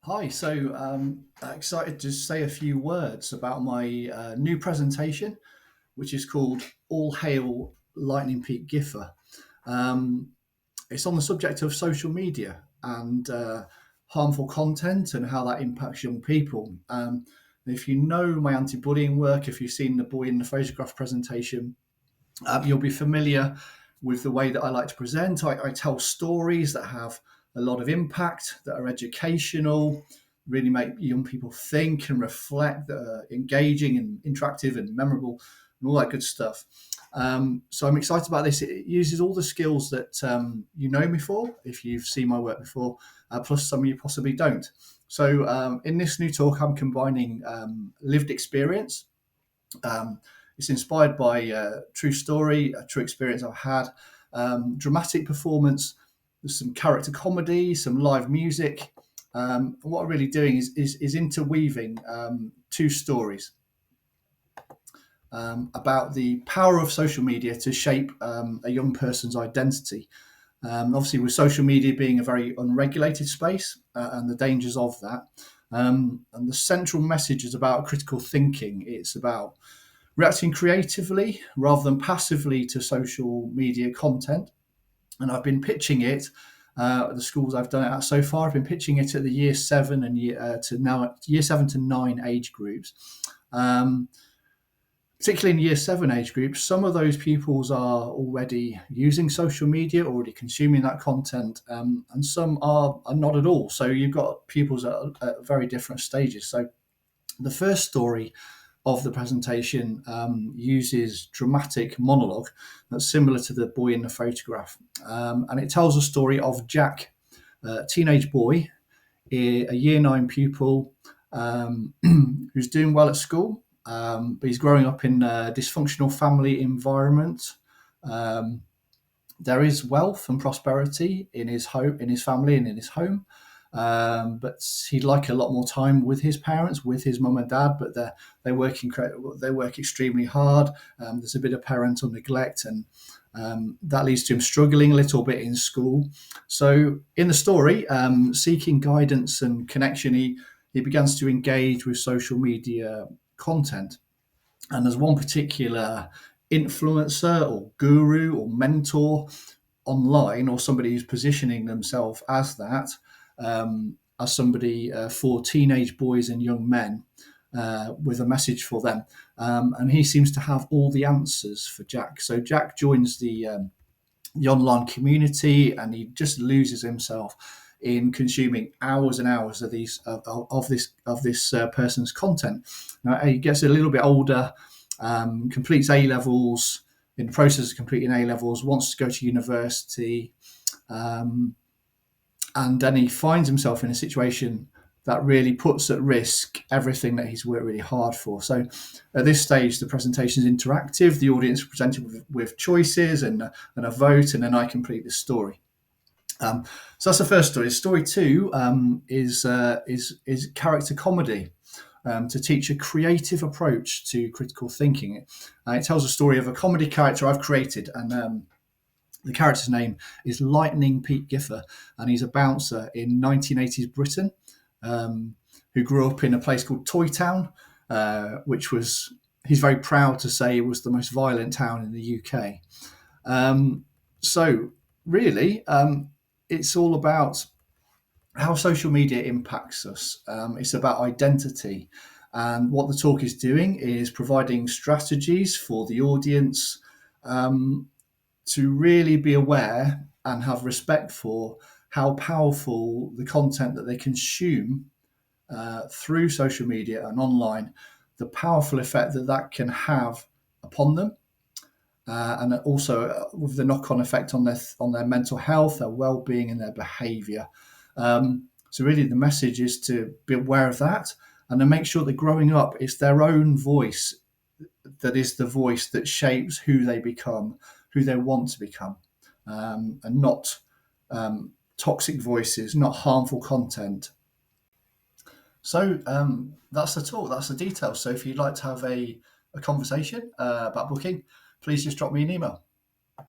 Hi, excited to say a few words about my new presentation, which is called All Hail Lightning Peak Giffa. Um, it's on the subject of social media and harmful content and how that impacts young people. If you know my anti bullying work, if you've seen the boy in the photograph presentation, you'll be familiar with the way that I like to present. I tell stories that have a lot of impact, that are educational, really make young people think and reflect, that are engaging and interactive and memorable, and all that good stuff. So I'm excited about this. It uses all the skills that you know me for, if you've seen my work before, plus some you possibly don't. So in this new talk, I'm combining lived experience. Um, it's inspired by a true story, a true experience I've had, dramatic performance, there's some character comedy, some live music. What I'm really doing is interweaving two stories about the power of social media to shape a young person's identity. Obviously, with social media being a very unregulated space and the dangers of that. And the central message is about critical thinking. It's about reacting creatively rather than passively to social media content. And I've been pitching it at the schools I've done it at so far. I've been pitching it at the year seven and year 7 to 9 age groups. Um, Particularly in year seven age groups, some of those pupils are already using social media, already consuming that content, and some are not at all. So you've got pupils at very different stages. So the first story of the presentation uses dramatic monologue that's similar to the boy in the photograph. And it tells a story of Jack, a teenage boy, a year nine pupil who's doing well at school, but he's growing up in a dysfunctional family environment. Um, there is wealth and prosperity in his home, in his family, and in his home. But he'd like a lot more time with his parents, with his mum and dad. But they work extremely hard. There's a bit of parental neglect, and that leads to him struggling a little bit in school. So in the story, seeking guidance and connection, he begins to engage with social media content. And there's one particular influencer or guru or mentor online, or somebody who's positioning themselves as that, as somebody for teenage boys and young men, with a message for them. And he seems to have all the answers for Jack. So Jack joins the online community, and he just loses himself in consuming hours and hours of this person's content. Now, he gets a little bit older, completes A levels. In the process of completing A levels, wants to go to university, and then he finds himself in a situation that really puts at risk everything that he's worked really hard for. So at this stage, the presentation is interactive. The audience is presented with choices and a vote, and then I complete the story. So that's the first story. Story two is character comedy. To teach a creative approach to critical thinking. It tells a story of a comedy character I've created, and the character's name is Lightning Pete Giffa, and he's a bouncer in 1980s Britain, who grew up in a place called Toy Town, which was, he's very proud to say, was the most violent town in the UK. So really, it's all about how social media impacts us. It's about identity. And what the talk is doing is providing strategies for the audience to really be aware and have respect for how powerful the content that they consume through social media and online, the powerful effect that that can have upon them. And also with the knock-on effect on their mental health, their well-being, and their behaviour. So really, the message is to be aware of that, and then make sure that growing up, it's their own voice that is the voice that shapes who they become, who they want to become, and not toxic voices, not harmful content. So that's the talk, that's the details. So if you'd like to have a conversation about booking, please just drop me an email.